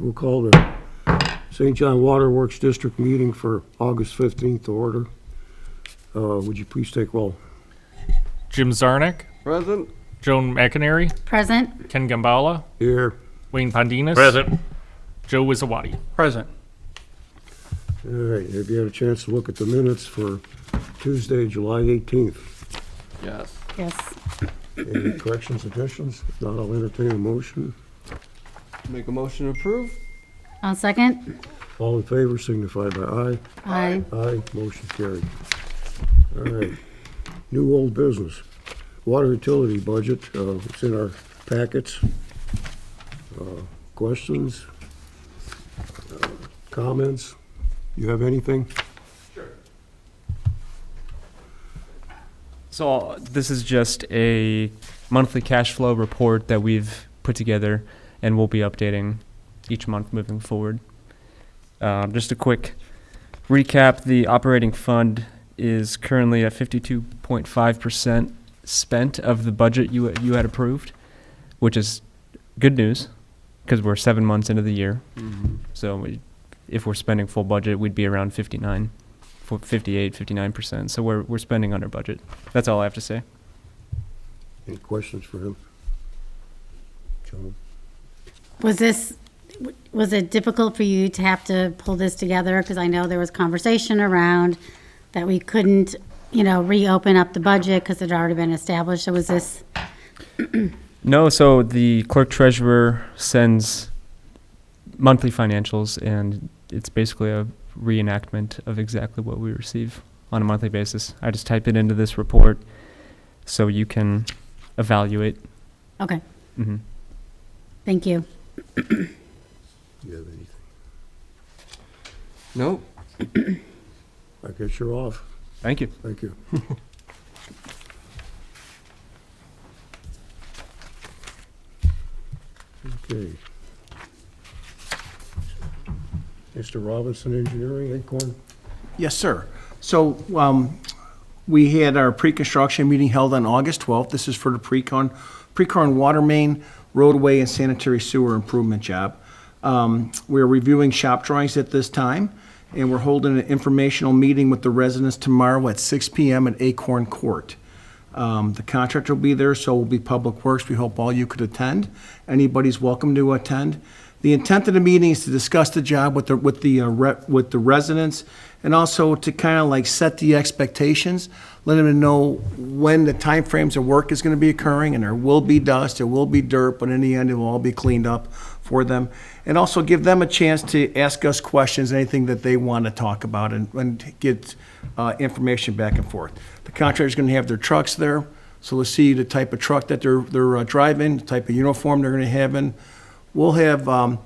we'll call the St. John Waterworks District meeting for August 15th to order. Would you please take roll? Jim Zarnik, Present. Joan McInerney, Present. Ken Gambala, Here. Wayne Pondinas, Present. Joe Wizawati. Present. All right, have you had a chance to look at the minutes for Tuesday, July 18th? Yes. Yes. Any corrections, additions? If not, I'll entertain a motion. Make a motion to approve? I'll second. All in favor signify by aye. Aye. Aye, motion carried. All right, new old business. Water utility budget, it's in our packets. Questions? Comments? You have anything? So this is just a monthly cash flow report that we've put together and we'll be updating each month moving forward. Just a quick recap, the operating fund is currently at 52.5% spent of the budget you had approved, which is good news because we're 7 months into the year. So if we're spending full budget, we'd be around 59. 58, 59%. So we're spending under budget. That's all I have to say. Any questions for him? John? Was it difficult for you to have to pull this together? Because I know there was conversation around that we couldn't, reopen up the budget because it had already been established. So was this? No, so the clerk treasurer sends monthly financials and it's basically a reenactment of exactly what we receive on a monthly basis. I just type it into this report so you can evaluate. Okay. Mm-hmm. Thank you. You have anything? Nope. I guess you're off. Thank you. Thank you. Okay. Mr. Robinson Engineering, Acorn? Yes, sir. So we had our pre-construction meeting held on August 12th. This is for the pre-con water main, roadway, and sanitary sewer improvement job. We're reviewing shop drawings at this time, and we're holding an informational meeting with the residents tomorrow at 6 p.m. at Acorn Court. The contractor will be there, so will be Public Works. We hope all you could attend. Anybody's welcome to attend. The intent of the meeting is to discuss the job with the residents, and also to kind of like set the expectations, let them know when the timeframes of work is going to be occurring, and there will be dust, there will be dirt, but in the end, it will all be cleaned up for them, and also give them a chance to ask us questions, anything that they want to talk about, and get information back and forth. The contractor's going to have their trucks there, so let's see the type of truck that they're driving, the type of uniform they're going to have in. We'll have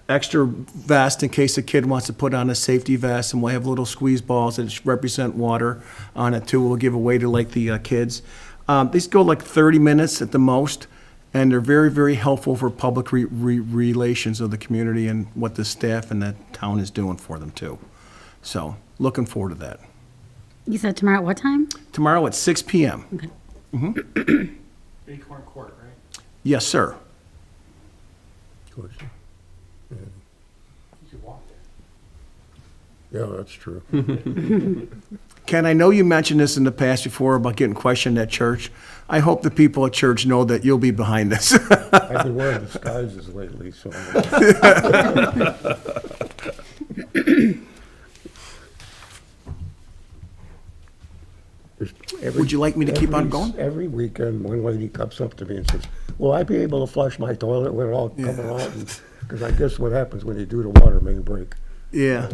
extra vest in case a kid wants to put on a safety vest, and we'll have little squeeze balls that represent water on it too. We'll give away to like the kids. These go like 30 minutes at the most, and they're very, very helpful for public relations of the community and what the staff and the town is doing for them too. So looking forward to that. You said tomorrow at what time? Tomorrow at 6 p.m. Okay. Acorn Court, right? Yes, sir. Question? Yeah. You could walk there. Yeah, that's true. Ken, I know you mentioned this in the past before about getting questioned at church. I hope the people at church know that you'll be behind this. I've been wearing disguises lately, so. Would you like me to keep on going? Every weekend, one lady comes up to me and says, will I be able to flush my toilet when it all comes out? Because I guess what happens when you do the water main break. Yeah.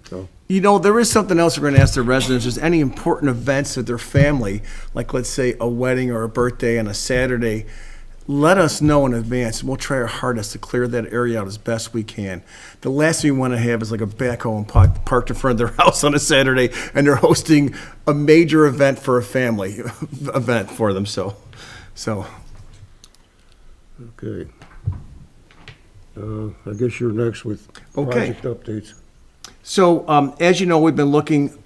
So. There is something else we're going to ask the residents. Is any important events of their family, like let's say a wedding or a birthday on a Saturday, let us know in advance, and we'll try our hardest to clear that area out as best we can. The last thing we want to have is like a backhoe and parked in front of their house on a Saturday, and they're hosting a major event for a family event for them. So. Okay. I guess you're next with project updates. So, as you know, we've been looking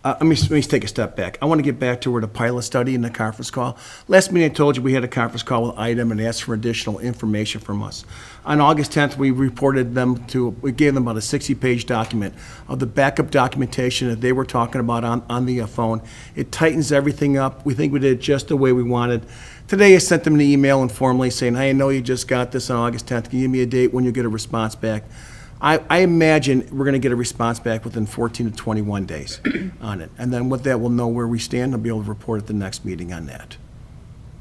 let me take a step back. I want to get back to where the pilot study and the conference call. Last meeting I told you we had a conference call with IDEM and asked for additional information from us. On August 10th, we gave them about a 60-page document of the backup documentation that they were talking about on the phone. It tightens everything up. We think we did it just the way we wanted. Today I sent them an email informally saying, hey, I know you just got this on August 10th. Can you give me a date when you get a response back? I imagine we're going to get a response back within 14 to 21 days on it. And then with that, we'll know where we stand. I'll be able to report at the next meeting on that.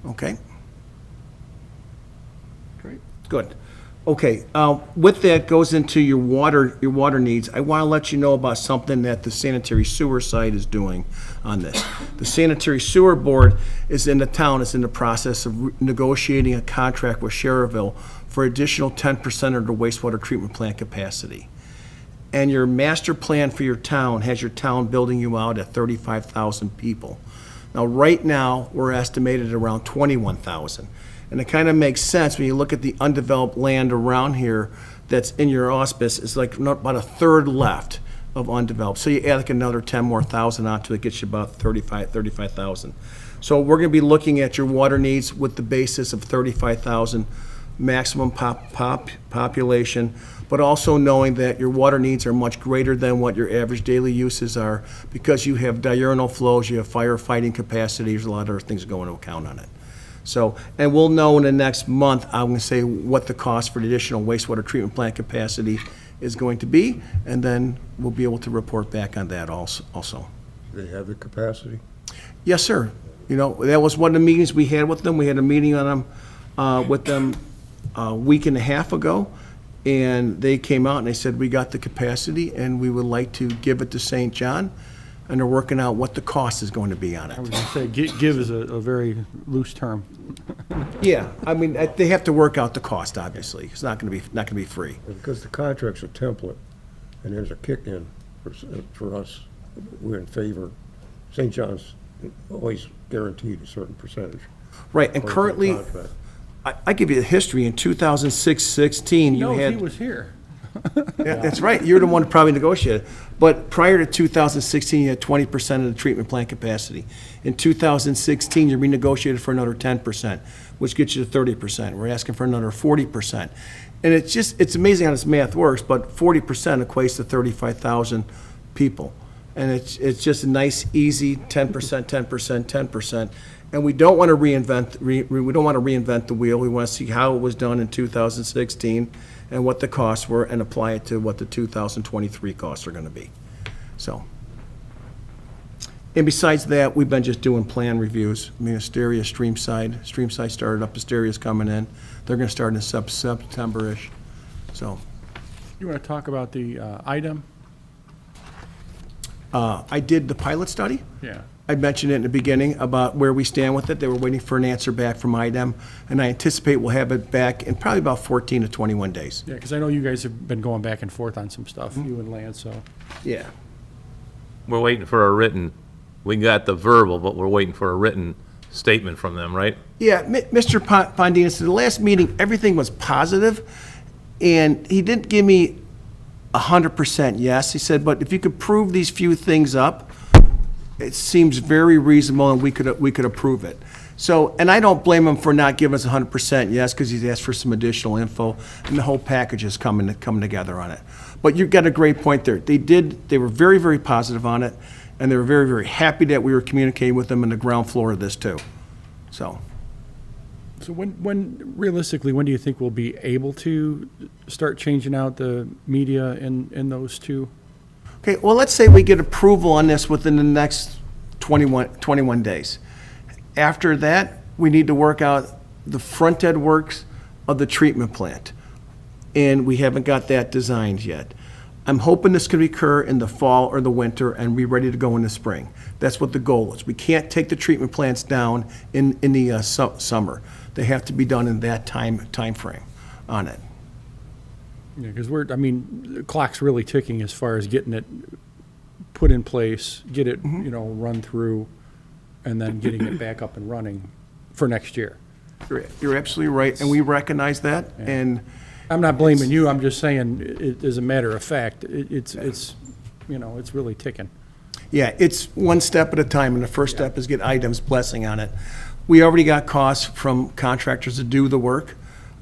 Okay? Great. Good. Okay, with that goes into your water needs. I want to let you know about something that the sanitary sewer side is doing on this. The sanitary sewer board is in the town, is in the process of negotiating a contract with Sherrville for additional 10% of the wastewater treatment plant capacity. And your master plan for your town has your town building you out at 35,000 people. Now, right now, we're estimated at around 21,000. And it kind of makes sense when you look at the undeveloped land around here that's in your auspice. It's like about a third left of undeveloped. So you add like another 10 more thousand onto it, gets you about 35,000. So we're going to be looking at your water needs with the basis of 35,000 maximum population, but also knowing that your water needs are much greater than what your average daily uses are because you have diurnal flows, you have firefighting capacity, there's a lot of other things going to account on it. So, and we'll know in the next month, I'm going to say what the cost for the additional wastewater treatment plant capacity is going to be, and then we'll be able to report back on that also. They have the capacity? Yes, sir. You know, that was one of the meetings we had with them. We had a meeting on them, with them a week and a half ago, and they came out and they said, we got the capacity and we would like to give it to St. John, and they're working out what the cost is going to be on I was it. going to say, give is a very loose term. Yeah, I mean, they have to work out the cost, obviously. It's not going to be free. Because the contract's a template, and there's a kick-in for us, we're in favor. St. John's always guaranteed a certain percentage. Right, and currently, I give you the history. In 2016, you No, had... he was here. Yeah, that's right. You're the one who probably negotiated. But prior to 2016, you had 20% of the treatment plant capacity. In 2016, you renegotiated for another 10%, which gets you to 30%. We're asking for another 40%. And it's amazing how this math works, but 40% equates to 35,000 people. And it's just a nice, easy 10%, 10%, 10%. And we don't want to reinvent the wheel. We want to see how it was done in 2016 and what the costs were and apply it to what the 2023 costs are going to be. So, and besides that, we've been just doing plan reviews. I mean, Asteria, Streamside started up, Asteria's coming in. They're going to start in September-ish. So, You want to talk about the item? I did the pilot study. Yeah. I mentioned it in the beginning about where we stand with it. They were waiting for an answer back from IDEM, and I anticipate we'll have it back in probably about 14 to 21 days. Yeah, because I know you guys have been going back and forth on some stuff, you and Lance, so. Yeah. We're waiting for a written, we got the verbal, but we're waiting for a written statement from them, right? Yeah, Mr. Pondinas, at the last meeting, everything was positive, and he didn't give me 100% yes. He said, but if you could prove these few things up, it seems very reasonable and we could approve it. So, and I don't blame him for not giving us 100% yes, because he's asked for some additional info, and the whole package is coming together on it. But you've got a great point there. They were very, very positive on it, and they were very, very happy that we were communicating with them in the ground floor of this too. So, when realistically, when do you think we'll be able to start changing out the media in those two? okay, well, let's say we get approval on this within the next 21 days. After that, we need to work out the front-end works of the treatment plant, and we haven't got that designed yet. I'm hoping this can occur in the fall or the winter and be ready to go in the spring. That's what the goal is. We can't take the treatment plants down in the summer. They have to be done in that time frame on it. Yeah, because the clock's really ticking as far as getting it put in place, get it, run through, and then getting it back up and running for next year. You're absolutely right, and we recognize that, and I'm not blaming you, I'm just saying, as a matter of fact, it's really ticking. Yeah, it's one step at a time, and the first step is get items blessing on it. We already got costs from contractors to do the work,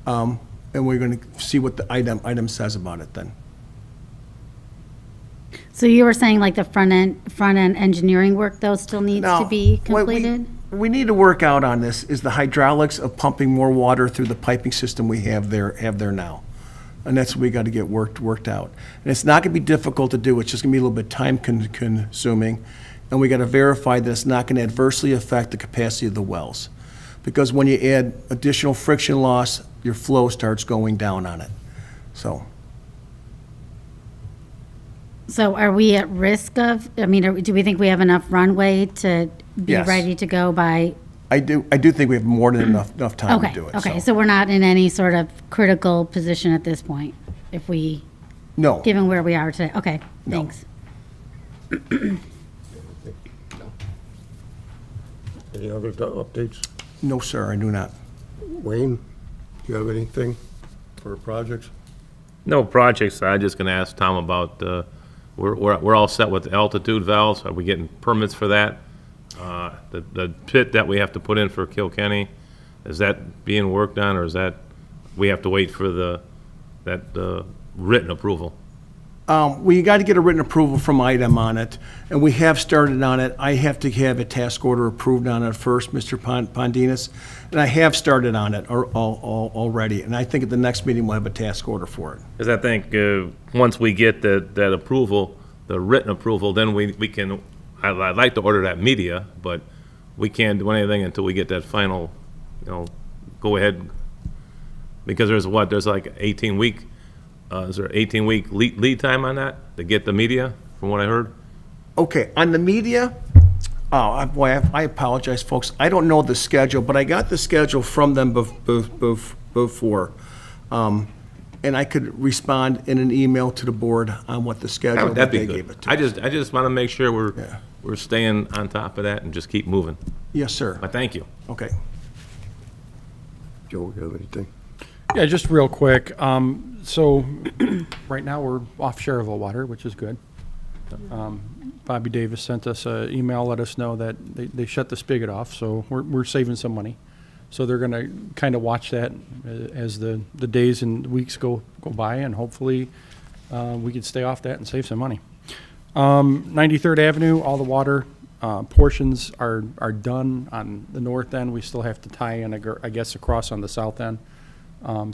and we're going to see what the item says about it then. So you were saying like the front end engineering work though still needs to Now, be what we- completed? We need to work out on this is the hydraulics of pumping more water through the piping system we have there now. And that's what we got to get worked out. And it's not going to be difficult to do, it's just going to be a little bit time consuming. And we got to verify that it's not going to adversely affect the capacity of the wells. Because when you add additional friction loss, your flow starts going down on it. So, So are we at risk of, I mean, do we think we have enough runway to be Yes. ready to go by? I do think we have more than enough time to Okay, do it. okay, so we're not in any sort of critical position at this point, if we, No. given where we are today? Okay, No. thanks. Any other updates? No, sir, I do not. Wayne, do you have anything for projects? No projects, I'm just gonna ask Tom about, we're all set with the altitude valves, are we getting permits for that? The pit that we have to put in for Kilkenny, is that being worked on, or is that, we have to wait for that written approval? We got to get a written approval from IDEM on it, and we have started on it. I have to have a task order approved on it first, Mr. Pondinas, and I have started on it already, and I think at the next meeting we'll have a task order for it. Because I think, once we get that approval, the written approval, then we can, I'd like to order that media, but we can't do anything until we get that final, go ahead. Because there's like 18-week, is there 18-week lead time on that to get the media, from what I heard? Okay, on the media, boy, I apologize, folks. I don't know the schedule, but I got the schedule from them before. And I could respond in an email to the board on what the schedule that That'd be they good. gave it to. I just want to make sure Yeah. we're staying on top of that and just keep moving. Yes, sir. But thank you. Okay. Joe, you have anything? Yeah, just real quick. So right now we're off Cherville water, which is good. Bobby Davis sent us an email, let us know that they shut the spigot off, so we're saving some money. So they're going to kind of watch that as the days and weeks go by, and hopefully we can stay off that and save some money. 93rd Avenue, all the water portions are done on the north end. We still have to tie in, I guess, across on the south end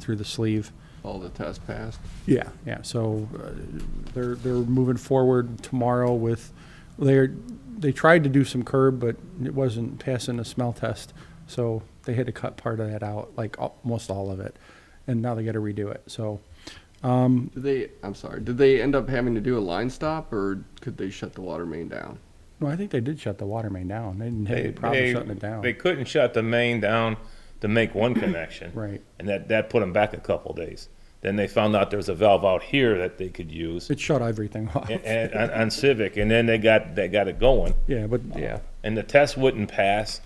through the sleeve. All the tests passed. Yeah, so they're moving forward tomorrow with, they tried to do some curb, but it wasn't passing a smell test, so they had to cut part of that out, like almost all of it, and now they got to redo it, so. I'm sorry, did they end up having to do a line stop, or could they shut the water main down? No, I think they did shut the water main down. They didn't have any problem shutting it down. They couldn't shut the main down to make one connection. Right. And that put them back a couple days. Then they found out there was a valve out here that they could use It shut everything off. and, on Civic, and then they got it going. Yeah, but, yeah, And the test wouldn't pass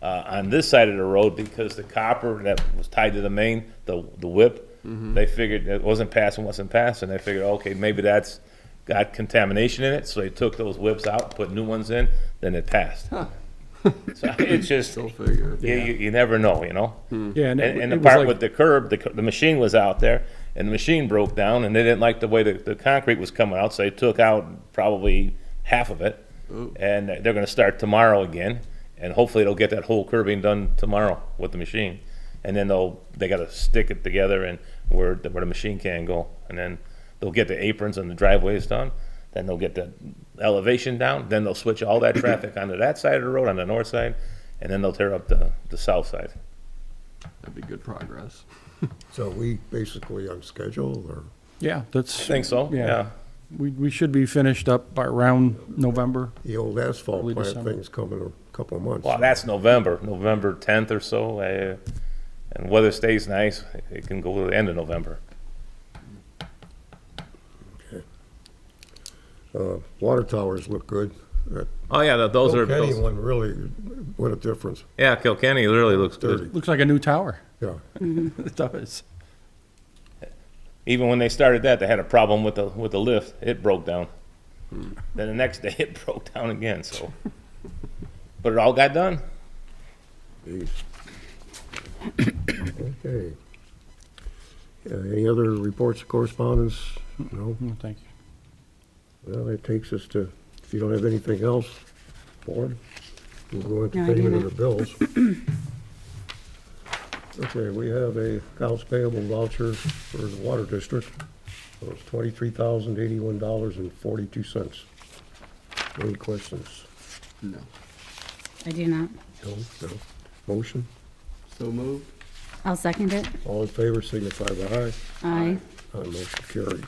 on this side of the road because the copper that was tied to the main, the whip, they figured it wasn't passing. They figured, okay, maybe that's got contamination in it, so they took those whips out, put new ones in, then it passed. So it's just, Go figure. you never know, yeah, and And the it was part like, with the curb, the machine was out there, and the machine broke down, and they didn't like the way the concrete was coming out, so they took out probably half of it. And they're gonna start tomorrow again, and hopefully they'll get that whole curbing done tomorrow with the machine. And then they gotta stick it together and where the machine can go. And then they'll get the aprons and the driveways done, then they'll get the elevation down, then they'll switch all that traffic onto that side of the road, on the north side, and then they'll tear up the south side. That'd be good progress. So we basically on schedule, or? yeah, that's. I think so, yeah. We should be finished up by around November. The old asphalt Early plant December. thing's coming in a couple of months. Well, that's November 10th or so, and weather stays nice, it can go to the end of November. Water towers look good. That Oh, yeah, those are, Kilkenny one really, what a difference. yeah, Kilkenny really looks good. Sturdy. Looks like a new tower. Yeah. It does. Even when they started that, they had a problem with the lift, it broke down. Then the next day it broke down again, so. But it all got done. Jeez. Okay. Any other reports of correspondence? No? Thank you. Well, that takes us to, if you don't have anything else, Warren, we'll go into No, I do payment of not. the bills. Okay, we have a accounts payable voucher for the water district. It was $23,081.42. Any questions? No. I do not. No? No? Motion? So moved. I'll second it. All in favor, signify by aye. Aye. Motion carried.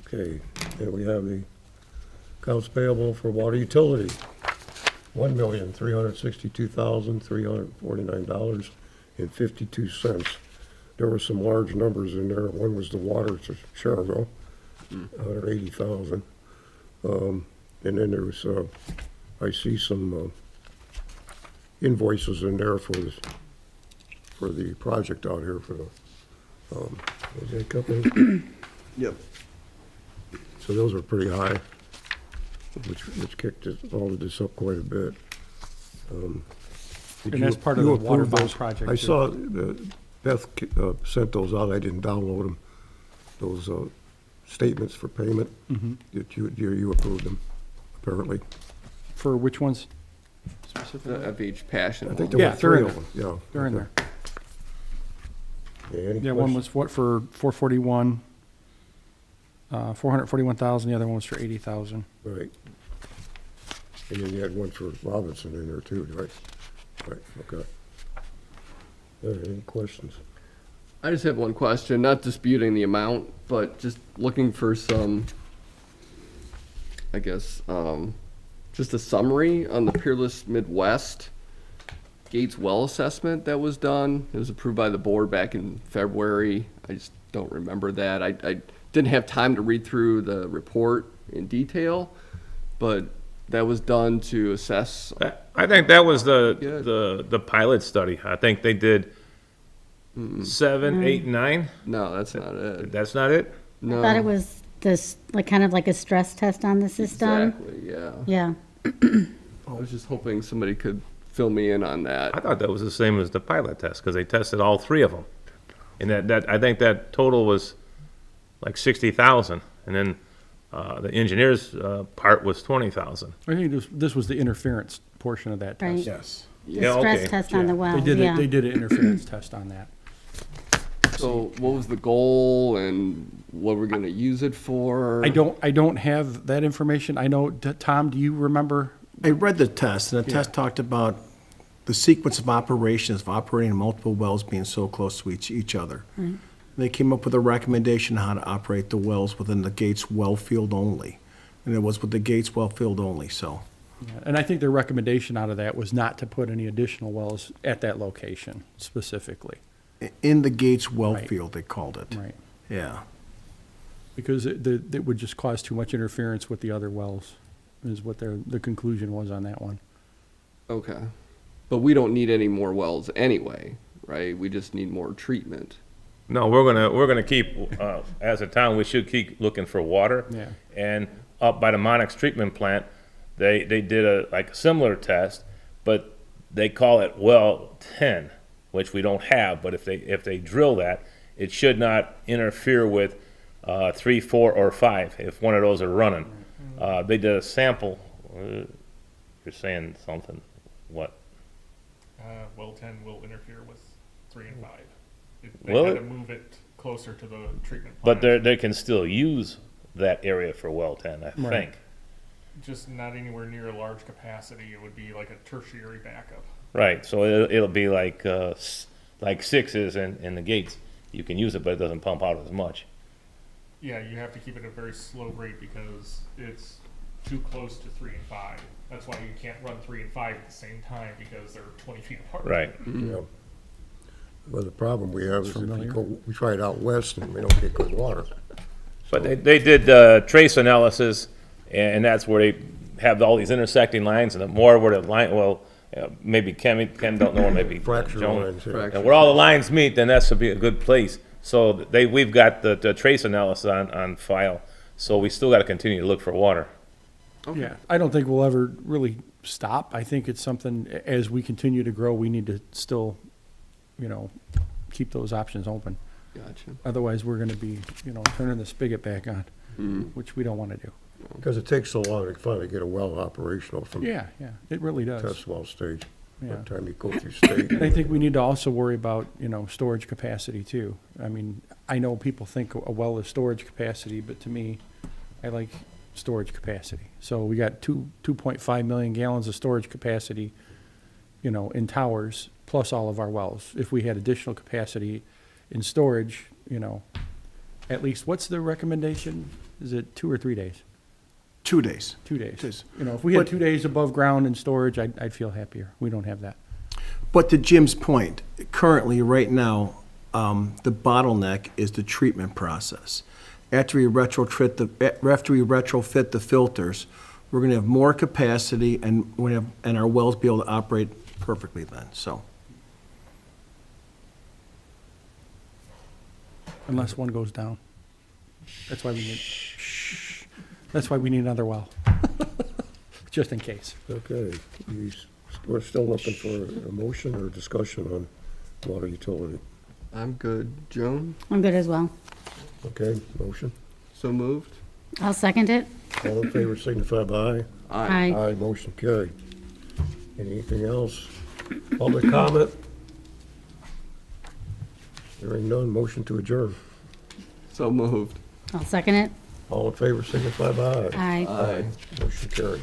Okay, then we have the accounts payable for water utility, $1,362,349.52. There were some large numbers in there. One was the water to Cherville, 180,000. And then there was, I see some invoices in there for the project out here for the, was that company? Yep. So those are pretty high, which kicked all of this up quite a bit. Did And that's part of you the water approve bound those? project, I too. saw Beth sent those out. I didn't download them. Those statements for payment. Mm-hmm. You approved them, apparently. For which ones? The Specifically? FH Passion. I think one. there Yeah, were they're 3 in of them, yeah. They're in there. Okay, any Yeah, one questions? was what, for 441, 441,000, the other one was for 80,000. Right. And then you had one for Robinson in there too, right? Right, okay. Any questions? I just have one question, not disputing the amount, but just looking for some, I guess, just a summary on the Peerless Midwest Gates well assessment that was done. It was approved by the board back in February. I just don't remember that. I didn't have time to read through the report in detail, but that was done to assess. I think that was Good. the pilot study. I think they did 7, 8, 9. No, that's not it. That's not it? No. I thought it was this, like, kind of like a stress test on the system. Exactly, yeah. Yeah. I was just hoping somebody could fill me in on that. I thought that was the same as the pilot test, because they tested all 3 of them. And that I think that total was like 60,000, and then the engineer's part was 20,000. I think this was the interference portion of that Right. test. Yes. The Yeah, stress okay. test on the well, They yeah. did an interference test on that. So what was the goal and what we're gonna use it for? I don't have that information. I know, Tom, do you remember? I read the test, and the test talked about the sequence of operations of operating multiple wells being so close to each other. They came up with a recommendation on how to operate the wells within the Gates well field only. And it was with the Gates well field only, so. And I think their recommendation out of that was not to put any additional wells at that location specifically. In the Gates well Right. field, they called it. Right. Yeah. Because it would just cause too much interference with the other wells, is what the conclusion was on that one. Okay. But we don't need any more wells anyway, right? We just need more treatment. No, we're gonna keep, as a town, we should keep looking for water. Yeah. And up by the Monix treatment plant, they did a similar test, but they call it well 10, which we don't have, but if they drill that, it should not interfere with 3, 4, or 5, if one of those are running. They did a sample, you're saying something, what? Well 10 will interfere with 3 and 5. Will They had it? to move it closer to the treatment But plant. they can still use that area for well 10, I think. Just not anywhere near a large capacity. It would be like a tertiary backup. Right, so it'll be like 6 is in the gates. You can use it, but it doesn't pump out as much. Yeah, you have to keep it at a very slow rate because it's too close to 3 and 5. That's why you can't run 3 and 5 at the same time because they're 20 feet apart. Right. Yeah. Well, the problem we have is if Familiar. we try it out west and we don't get good water. But they did trace analysis, and that's where they have all these intersecting lines, and the more where the line, maybe Ken don't know, or maybe Fracture Joan. lines, yeah. Fracture. And where all the lines meet, then that's would be a good place. So we've got the trace analysis on file. So we still gotta continue to look for water. Yeah, I don't think we'll ever really stop. I think it's something, as we continue to grow, we need to still, keep those options open. Gotcha. Otherwise, we're gonna be, turning the spigot back on, which we don't wanna do. Because it takes so long to finally get a well operational from Yeah, it really does. test well stage. By Yeah. the time you go through state. I think we need to also worry about, storage capacity too. I mean, I know people think a well is storage capacity, but to me, I like storage capacity. So we got 2.5 million gallons of storage capacity, in towers, plus all of our wells. If we had additional capacity in storage, at least, what's the recommendation? Is it 2 or 3 days? 2 days. 2 days. Yes. If we had But- 2 days above ground in storage, I'd feel happier. We don't have that. But to Jim's point, currently, right now, the bottleneck is the treatment process. After we retrofit the filters, we're gonna have more capacity and our wells be able to operate perfectly then, so. Unless one goes down. That's why we need another well. Just in case. Okay, we're still looking for a motion or discussion on water utility. I'm good. Joan, I'm good as well. Okay, motion. so moved? I'll second it. All in favor signify by aye. Aye. Aye, motion carried. Anything else? Public comment? Hearing none, motion to adjourn. So moved. I'll second it. All in favor signify by aye. Aye. Aye. Motion carried.